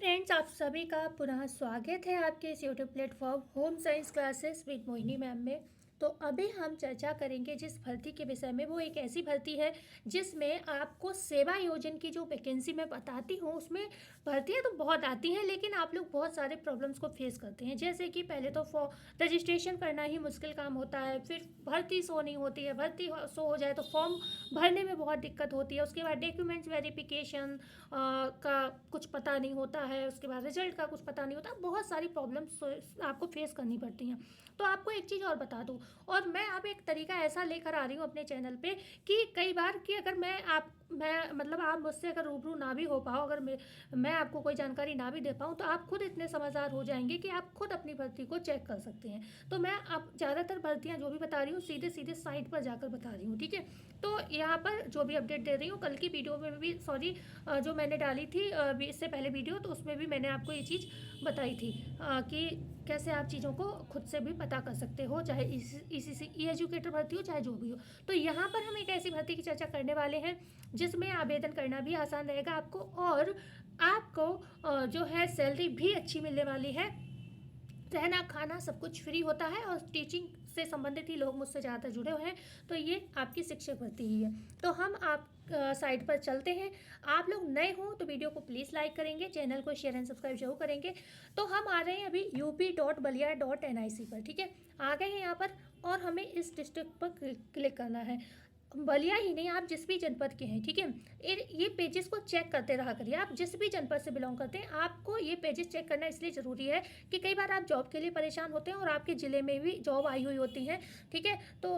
Friends, आप सभी का पुनः स्वागत है आपके इस YouTube platform home science classes with Mohini ma'am में। तो अभी हम चर्चा करेंगे जिस भर्ती के विषय में, वो एक ऐसी भर्ती है जिसमें आपको सेवा योजन की जो वैकेंसी मैं बताती हूँ उसमें भर्तियाँ तो बहुत आती हैं, लेकिन आप लोग बहुत सारे प्रॉब्लम्स को फेस करते हैं। जैसे कि पहले तो रजिस्ट्रेशन करना ही मुश्किल काम होता है, फिर भर्ती शो नहीं होती है, भर्ती शो हो जाए तो फॉर्म भरने में बहुत दिक्कत होती है, उसके बाद डॉक्यूमेंट्स वेरिफिकेशन का कुछ पता नहीं होता है, उसके बाद रिजल्ट का कुछ पता नहीं होता, बहुत सारी प्रॉब्लम्स आपको फेस करनी पड़ती हैं। तो आपको एक चीज़ और बता दूं, और मैं अब एक तरीका ऐसा लेकर आ रही हूँ अपने चैनल पे कि कई बार कि अगर मैं मतलब आप मुझसे अगर रूबरू ना भी हो पाओ, अगर मैं आपको कोई जानकारी ना भी दे पाऊँ, तो आप खुद इतने समझदार हो जाएंगे कि आप खुद अपनी भर्ती को चेक कर सकते हैं। तो मैं अब ज़्यादातर भर्तियाँ जो भी बता रही हूँ सीधे सीधे साइट पर जाकर बता रही हूँ, ठीक है। तो यहाँ पर जो भी अपडेट दे रही हूँ, कल की वीडियो में भी सॉरी जो मैंने डाली थी इससे पहले वीडियो, तो उसमें भी मैंने आपको ये चीज़ बताई थी कि कैसे आप चीज़ों को खुद से भी पता कर सकते हो, चाहे इसी से ई एजुकेटर भर्ती हो चाहे जो भी हो। तो यहाँ पर हम एक ऐसी भर्ती की चर्चा करने वाले हैं जिसमें आवेदन करना भी आसान रहेगा आपको, और आपको जो है सैलरी भी अच्छी मिलने वाली है। रहना खाना सब कुछ फ्री होता है, और टीचिंग से संबंधित ही लोग मुझसे ज़्यादा जुड़े हुए हैं, तो ये आपकी शिक्षक भर्ती ही है। तो हम आप साइट पर चलते हैं। आप लोग नए हो तो वीडियो को प्लीज़ लाइक करेंगे, चैनल को शेयर एंड सब्सक्राइब जरूर करेंगे। तो हम आ रहे हैं अभी up.balia.nic पर, ठीक है। आ गए हैं यहाँ पर, और हमें इस डिस्ट्रिक्ट पर क्लिक करना है। बलिया ही नहीं, आप जिस भी जनपद के हैं, ठीक है। ये पेजेस को चेक करते रहा करिए। आप जिस भी जनपद से बिलोंग करते हैं, आपको ये पेजेस चेक करना इसलिए ज़रूरी है कि कई बार आप जॉब के लिए परेशान होते हैं और आपके ज़िले में भी जॉब आई हुई होती है, ठीक है। तो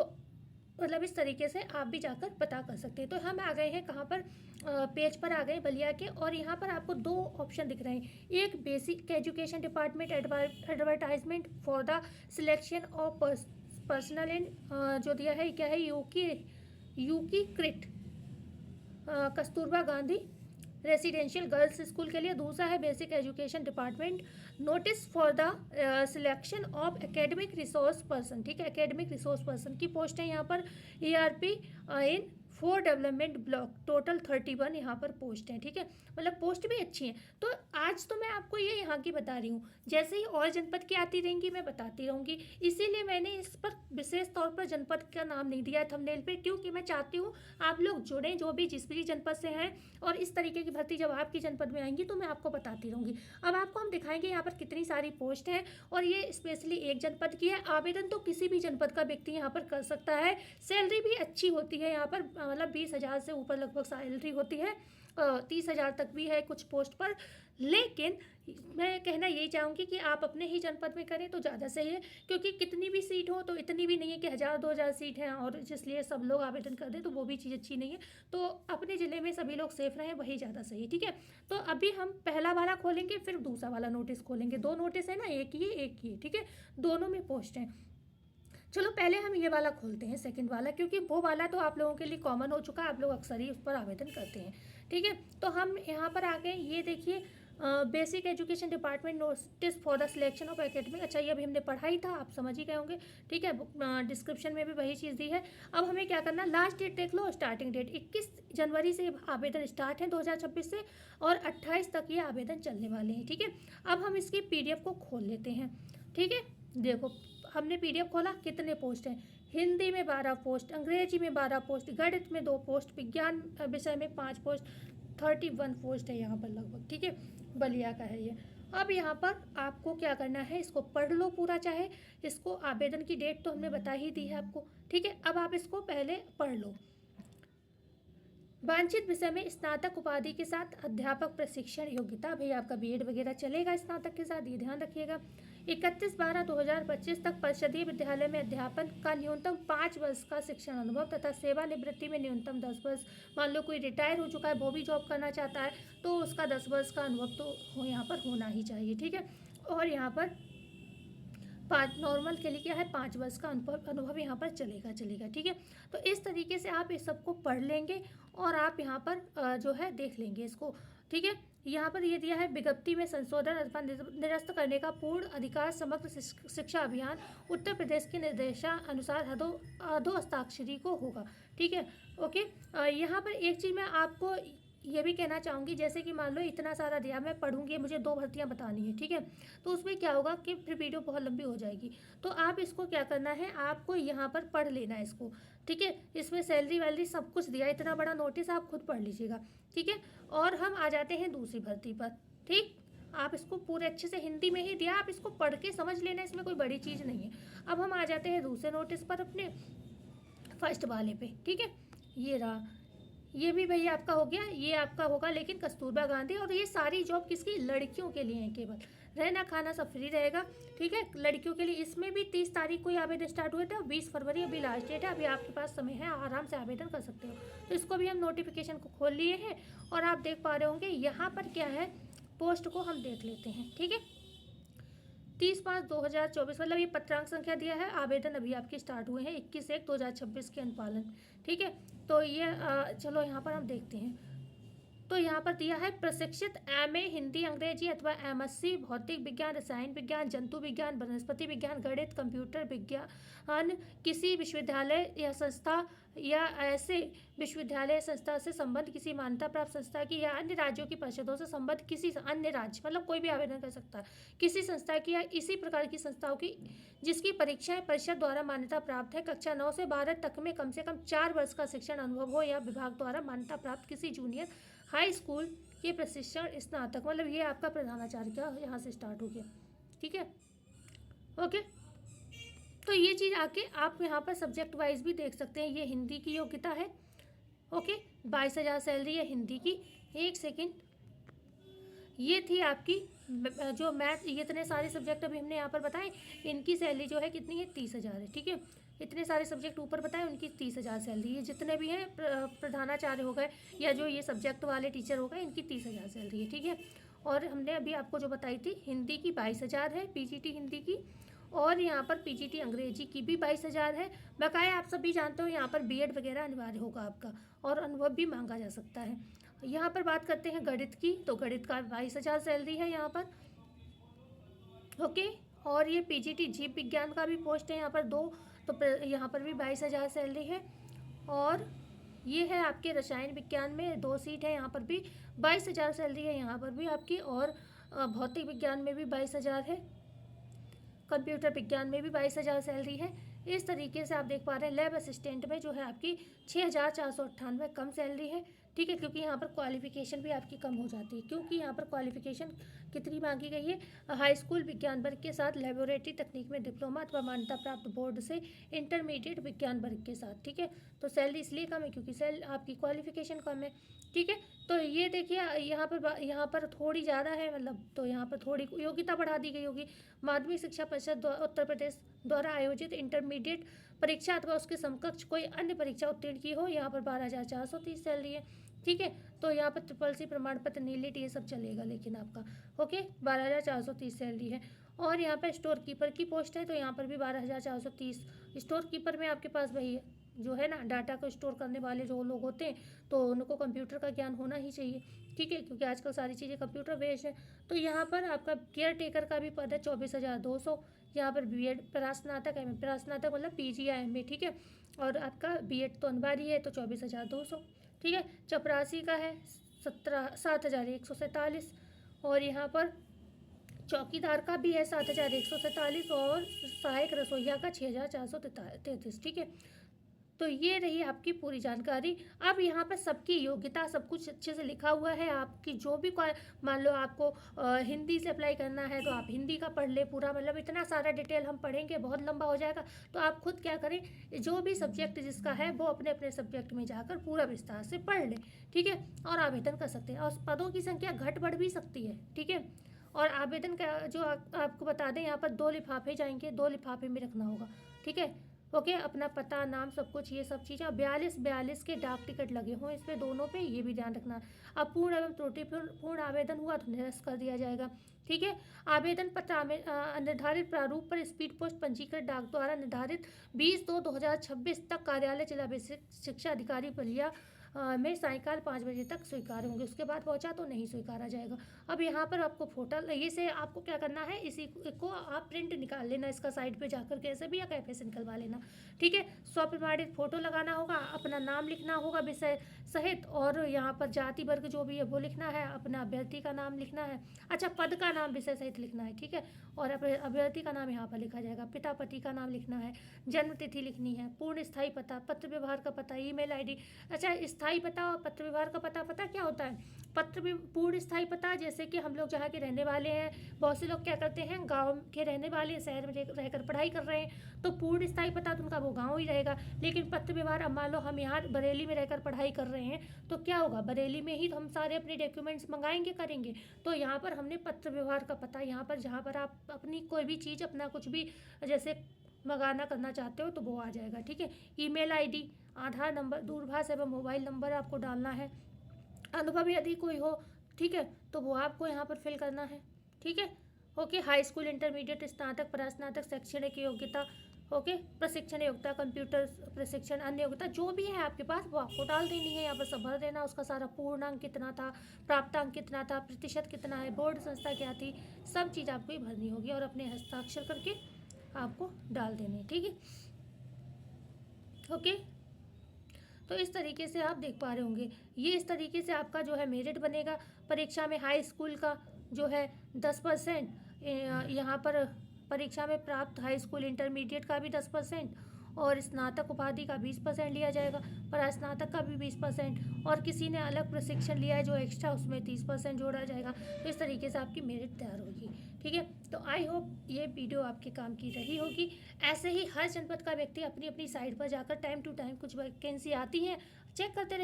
मतलब इस तरीके से आप भी जाकर पता कर सकते हैं। तो हम आ गए हैं कहाँ पर, पेज पर आ गए बलिया के, और यहाँ पर आपको दो ऑप्शन दिख रहे हैं। एक basic education department advertisement for the selection of personal and जो दिया है क्या है, यूकी क्रिट Kasturba Gandhi residential girls school के लिए। दूसरा है basic education department notice for the selection of academic resource person, ठीक है। एकेडमिक रिसोर्स पर्सन की पोस्ट है यहाँ पर ERP in 4 development block, total 31 यहाँ पर पोस्ट है, ठीक है। मतलब पोस्ट भी अच्छी है। तो आज तो मैं आपको ये यहाँ की बता रही हूँ, जैसे ही और जनपद की आती रहेंगी मैं बताती रहूँगी। इसीलिए मैंने इस पर विशेष तौर पर जनपद का नाम नहीं दिया है थंबनेल पे, क्योंकि मैं चाहती हूँ आप लोग जुड़ें जो भी जिस भी जनपद से हैं, और इस तरीके की भर्ती जब आपकी जनपद में आएंगी तो मैं आपको बताती रहूँगी। अब आपको हम दिखाएंगे यहाँ पर कितनी सारी पोस्ट हैं, और ये स्पेशली एक जनपद की है। आवेदन तो किसी भी जनपद का व्यक्ति यहाँ पर कर सकता है। सैलरी भी अच्छी होती है यहाँ पर, मतलब 20,000 से ऊपर लगभग सैलरी होती है, 30,000 तक भी है कुछ पोस्ट पर। लेकिन मैं कहना यही चाहूँगी कि आप अपने ही जनपद में करें तो ज़्यादा सही है, क्योंकि कितनी भी सीट हो तो इतनी भी नहीं है कि 1,000-2,000 सीट हैं और इसलिए सब लोग आवेदन कर दें, तो वो भी चीज़ अच्छी नहीं है। तो अपने ज़िले में सभी लोग सेफ रहें, वही ज़्यादा सही है, ठीक है। तो अभी हम पहला वाला खोलेंगे, फिर दूसरा वाला नोटिस खोलेंगे। 2 नोटिस है ना, एक ये, ठीक है। दोनों में पोस्ट हैं। चलो पहले हम ये वाला खोलते हैं, सेकंड वाला, क्योंकि वो वाला तो आप लोगों के लिए कॉमन हो चुका है, आप लोग अक्सर ही उस पर आवेदन करते हैं, ठीक है। तो हम यहाँ पर आ गए, ये देखिए basic education department notice for the selection of academic. अच्छा, ये अभी हमने पढ़ा ही था, आप समझ ही गए होंगे, ठीक है। डिस्क्रिप्शन में भी वही चीज़ दी है। अब हमें क्या करना, लास्ट डेट देख लो, स्टार्टिंग डेट 21 जनवरी से आवेदन स्टार्ट है 2026 से, और 28 तक ये आवेदन चलने वाले हैं, ठीक है। अब हम इसकी PDF को खोल लेते हैं, ठीक है। देखो हमने PDF खोला, कितने पोस्ट हैं। हिंदी में 12 पोस्ट, अंग्रेजी में 12 पोस्ट, गणित में 2 पोस्ट, विज्ञान विषय में 5 पोस्ट, 31 पोस्ट है यहाँ पर लगभग, ठीक है। बलिया का है ये। अब यहाँ पर आपको क्या करना है, इसको पढ़ लो पूरा, चाहे इसको आवेदन की डेट तो हमने बता ही दी है आपको, ठीक है। अब आप इसको पहले पढ़ लो। वांछित विषय में स्नातक उपाधि के साथ अध्यापक प्रशिक्षण योग्यता, भाई आपका BEd वगैरह चलेगा स्नातक के साथ, ये ध्यान रखिएगा। 31/12/2025 तक परिषदीय विद्यालय में अध्यापन का न्यूनतम 5 वर्ष का शिक्षण अनुभव तथा सेवानिवृत्ति में न्यूनतम 10 वर्ष। मान लो कोई रिटायर हो चुका है, वो भी जॉब करना चाहता है, तो उसका 10 वर्ष का अनुभव तो यहाँ पर होना ही चाहिए, ठीक है। और यहाँ पर 5 नॉर्मल के लिए क्या है, 5 वर्ष का अनुभव यहाँ पर चलेगा, ठीक है। तो इस तरीके से आप इस सबको पढ़ लेंगे, और आप यहाँ पर जो है देख लेंगे इसको, ठीक है। यहाँ पर ये दिया है, विज्ञप्ति में संशोधन अथवा निरस्त करने का पूर्ण अधिकार समग्र शिक्षा अभियान उत्तर प्रदेश के निर्देशानुसार अधो हस्ताक्षरी को होगा, ठीक है। ओके, यहाँ पर एक चीज़ मैं आपको ये भी कहना चाहूँगी, जैसे कि मान लो इतना सारा दिया, मैं पढ़ूंगी, मुझे 2 भर्तियाँ बतानी है, ठीक है, तो उसमें क्या होगा कि फिर वीडियो बहुत लंबी हो जाएगी। तो आप इसको क्या करना है, आपको यहाँ पर पढ़ लेना है इसको, ठीक है। इसमें सैलरी वैलरी सब कुछ दिया, इतना बड़ा नोटिस आप खुद पढ़ लीजिएगा, ठीक है। और हम आ जाते हैं दूसरी भर्ती पर, ठीक। आप इसको पूरे अच्छे से हिंदी में ही दिया, आप इसको पढ़ के समझ लेना, इसमें कोई बड़ी चीज़ नहीं है। अब हम आ जाते हैं दूसरे नोटिस पर, अपने फर्स्ट वाले पे, ठीक है। ये रहा, ये भी भैया आपका हो गया, ये आपका होगा लेकिन कस्तूरबा गांधी। और ये सारी जॉब किसकी, लड़कियों के लिए है केवल, रहना खाना सब फ्री रहेगा, ठीक है, लड़कियों के लिए। इसमें भी 30 तारीख को आवेदन स्टार्ट हुए थे और 20 फरवरी अभी लास्ट डेट है, अभी आपके पास समय है, आराम से आवेदन कर सकते हो। तो इसको भी हम नोटिफिकेशन को खोल लिए हैं और आप देख पा रहे होंगे यहाँ पर क्या है, पोस्ट को हम देख लेते हैं, ठीक है। 30/5/2024, मतलब ये पत्रांक संख्या दिया है, आवेदन अभी आपके स्टार्ट हुए हैं 21/1/2026 के अनुपालन, ठीक है। तो ये चलो यहाँ पर हम देखते हैं। तो यहाँ पर दिया है प्रशिक्षित एमए हिंदी अंग्रेजी अथवा एमएससी भौतिक विज्ञान रसायन विज्ञान जंतु विज्ञान वनस्पति विज्ञान गणित कंप्यूटर विज्ञान किसी विश्वविद्यालय या संस्था या ऐसे विश्वविद्यालय संस्था से संबद्ध किसी मान्यता प्राप्त संस्था की या अन्य राज्यों की परिषदों से संबद्ध किसी अन्य राज्य, मतलब कोई भी आवेदन कर सकता है, किसी संस्था की या इसी प्रकार की संस्थाओं की जिसकी परीक्षाएं परिषद द्वारा मान्यता प्राप्त है, कक्षा 9 से 12 तक में कम से कम 4 वर्ष का शिक्षण अनुभव हो या विभाग द्वारा मान्यता प्राप्त किसी जूनियर हाई स्कूल के प्रशिक्षण स्नातक, मतलब ये आपका प्रधानाचार्य का यहाँ से स्टार्ट हो गया, ठीक है, ओके। तो ये चीज़ आके आप यहाँ पर सब्जेक्ट वाइज भी देख सकते हैं। ये हिंदी की योग्यता है, ओके, 22,000 सैलरी है हिंदी की। एक सेकेंड, ये थी आपकी जो मैथ, ये इतने सारे सब्जेक्ट अभी हमने यहाँ पर बताए, इनकी सैलरी जो है कितनी है, 30,000 है, ठीक है। इतने सारे सब्जेक्ट ऊपर बताए, उनकी 30,000 सैलरी है। जितने भी हैं प्रधानाचार्य हो गए या जो ये सब्जेक्ट वाले टीचर हो गए, इनकी 30,000 सैलरी है, ठीक है। और हमने अभी आपको जो बताई थी, हिंदी की 22,000 है, पीजीटी हिंदी की, और यहाँ पर पीजीटी अंग्रेजी की भी 22,000 है। बकाया आप सभी जानते हो यहाँ पर बीएड वगैरह अनिवार्य होगा आपका, और अनुभव भी मांगा जा सकता है। यहाँ पर बात करते हैं गणित की, तो गणित का 22,000 सैलरी है यहाँ पर, ओके। और ये पीजीटी जीव विज्ञान का भी पोस्ट है यहाँ पर 2, तो यहाँ पर भी 22,000 सैलरी है। और ये है आपके रसायन विज्ञान में 2 सीट है, यहाँ पर भी 22,000 सैलरी है यहाँ पर भी आपकी। और भौतिक विज्ञान में भी 22,000 है, कंप्यूटर विज्ञान में भी 22,000 सैलरी है। इस तरीके से आप देख पा रहे हैं। लैब असिस्टेंट में जो है आपकी 6,498 कम सैलरी है, ठीक है, क्योंकि यहाँ पर क्वालिफिकेशन भी आपकी कम हो जाती है, क्योंकि यहाँ पर क्वालिफिकेशन कितनी मांगी गई है, हाई स्कूल विज्ञान वर्ग के साथ लेबोरेटरी तकनीक में डिप्लोमा अथवा मान्यता प्राप्त बोर्ड से इंटरमीडिएट विज्ञान वर्ग के साथ, ठीक है। तो सैलरी इसलिए कम है क्योंकि आपकी क्वालिफिकेशन कम है, ठीक है। तो ये देखिए यहाँ पर थोड़ी ज़्यादा है, मतलब तो यहाँ पर थोड़ी योग्यता बढ़ा दी गई होगी। माध्यमिक शिक्षा परिषद उत्तर प्रदेश द्वारा आयोजित इंटरमीडिएट परीक्षा अथवा उसके समकक्ष कोई अन्य परीक्षा उत्तीर्ण की हो, यहाँ पर 12,430 सैलरी है, ठीक है। तो यहाँ पर SSSC प्रमाण पत्र नीलिट ये सब चलेगा, लेकिन आपका ओके 12,430 सैलरी है। और यहाँ पर स्टोर कीपर की पोस्ट है, तो यहाँ पर भी 12,430। स्टोर कीपर में आपके पास वही जो है ना, डाटा को स्टोर करने वाले जो लोग होते हैं, तो उनको कंप्यूटर का ज्ञान होना ही चाहिए, ठीक है, क्योंकि आजकल सारी चीज़ें कंप्यूटर बेस्ड है। तो यहाँ पर आपका केयर टेकर का भी पद है 24,200। यहाँ पर बीएड प्रास्नातक है, प्रास्नातक मतलब पीजी या एमए, ठीक है। और आपका बीएड तो अनिवार्य है, तो 24,200, ठीक है। चपरासी का है 7,147। और यहाँ पर चौकीदार का भी है 7,147 और सहायक रसोइया का 6,433, ठीक है। तो ये रही आपकी पूरी जानकारी। अब यहाँ पर सबकी योग्यता सब कुछ अच्छे से लिखा हुआ है। आपकी जो भी मान लो आपको हिंदी से अप्लाई करना है, तो आप हिंदी का पढ़ ले पूरा, मतलब इतना सारा डिटेल हम पढ़ेंगे बहुत लंबा हो जाएगा। तो आप खुद क्या करें, जो भी सब्जेक्ट जिसका है वो अपने अपने सब्जेक्ट में जाकर पूरा विस्तार से पढ़ ले, ठीक है, और आवेदन कर सकते हैं। और पदों की संख्या घट बढ़ भी सकती है, ठीक है। और आवेदन का जो आपको बता दें, यहाँ पर 2 लिफाफे जाएंगे, 2 लिफाफे में रखना होगा, ठीक है, ओके। अपना पता नाम सब कुछ ये सब चीज़ें। 42 के डाक टिकट लगे हों इस पर दोनों पे, ये भी ध्यान रखना। अब पूर्ण एवं त्रुटिपूर्ण आवेदन हुआ तो निरस्त कर दिया जाएगा, ठीक है। आवेदन पत्र निर्धारित प्रारूप पर स्पीड पोस्ट पंजीकृत डाक द्वारा निर्धारित 20/2/2026 तक कार्यालय जिला शिक्षा अधिकारी बलिया में सायंकाल 5 बजे तक स्वीकार होंगे। उसके बाद पहुंचा तो नहीं स्वीकारा जाएगा। अब यहाँ पर आपको फोटो ये से आपको क्या करना है, इसी को आप प्रिंट निकाल लेना, इसका साइड पे जाकर कैसे भी या कैफे से निकलवा लेना, ठीक है। स्वप्रमाणित फोटो लगाना होगा, अपना नाम लिखना होगा, विषय सहित, और यहाँ पर जाति वर्ग जो भी है वो लिखना है, अपना अभ्यर्थी का नाम लिखना है, अच्छा पद का नाम विषय सहित लिखना है, ठीक है, और अभ्यर्थी का नाम यहाँ पर लिखा जाएगा, पिता पति का नाम लिखना है, जन्म तिथि लिखनी है, पूर्ण स्थायी पता, पत्र व्यवहार का पता, ईमेल आईडी। अच्छा, स्थायी पता और पत्र व्यवहार का पता क्या होता है? पूर्ण स्थायी पता, जैसे कि हम लोग जहाँ के रहने वाले हैं, बहुत से लोग क्या करते हैं गांव के रहने वाले शहर में रहकर पढ़ाई कर रहे हैं, तो पूर्ण स्थायी पता तो उनका वो गांव ही रहेगा। लेकिन पत्र व्यवहार, अब मान लो हम यहाँ बरेली में रहकर पढ़ाई कर रहे हैं, तो क्या होगा, बरेली में ही तो हम सारे अपने डॉक्यूमेंट्स मंगाएंगे करेंगे, तो यहाँ पर हमने पत्र व्यवहार का पता, यहाँ पर जहाँ पर आप अपनी कोई भी चीज़, अपना कुछ भी जैसे मंगाना करना चाहते हो तो वो आ जाएगा, ठीक है। ईमेल आईडी, आधार नंबर, दूरभाष एवं मोबाइल नंबर आपको डालना है। अनुभव यदि कोई हो, ठीक है, तो वो आपको यहाँ पर फिल करना है, ठीक है। ओके, हाई स्कूल, इंटरमीडिएट, स्नातक, परास्नातक, शैक्षणिक योग्यता, ओके, प्रशिक्षण योग्यता, कंप्यूटर प्रशिक्षण, अन्य योग्यता जो भी है आपके पास वो आपको डाल देनी है, यहाँ पर सब भर देना, उसका सारा पूर्णांक कितना था, प्राप्तांक कितना था, प्रतिशत कितना है, बोर्ड संस्था क्या थी, सब चीज़ आपको ही भरनी होगी और अपने हस्ताक्षर करके आपको डाल देने, ठीक है। ओके, तो इस तरीके से आप देख पा रहे होंगे, ये इस तरीके से आपका जो है मेरिट बनेगा। परीक्षा में हाई स्कूल का जो है 10%, यहाँ पर परीक्षा में प्राप्त हाई स्कूल इंटरमीडिएट का भी 10%, और स्नातक उपाधि का 20% लिया जाएगा, परास्नातक का भी 20%, और किसी ने अलग प्रशिक्षण लिया है जो एक्स्ट्रा, उसमें 30% जोड़ा जाएगा। तो इस तरीके से आपकी मेरिट तैयार होगी, ठीक है। तो आई होप ये वीडियो आपके काम की रही होगी। ऐसे ही हर जनपद का व्यक्ति अपनी अपनी साइट पर जाकर टाइम टू टाइम कुछ वैकेंसी आती है, चेक करते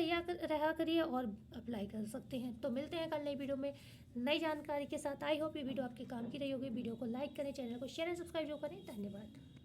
रहा करिए और अप्लाई कर सकते हैं। तो मिलते हैं कल नई वीडियो में नई जानकारी के साथ। आई होप ये वीडियो आपके काम की रही होगी। वीडियो को लाइक करें, चैनल को शेयर एंड सब्सक्राइब जो करें। धन्यवाद।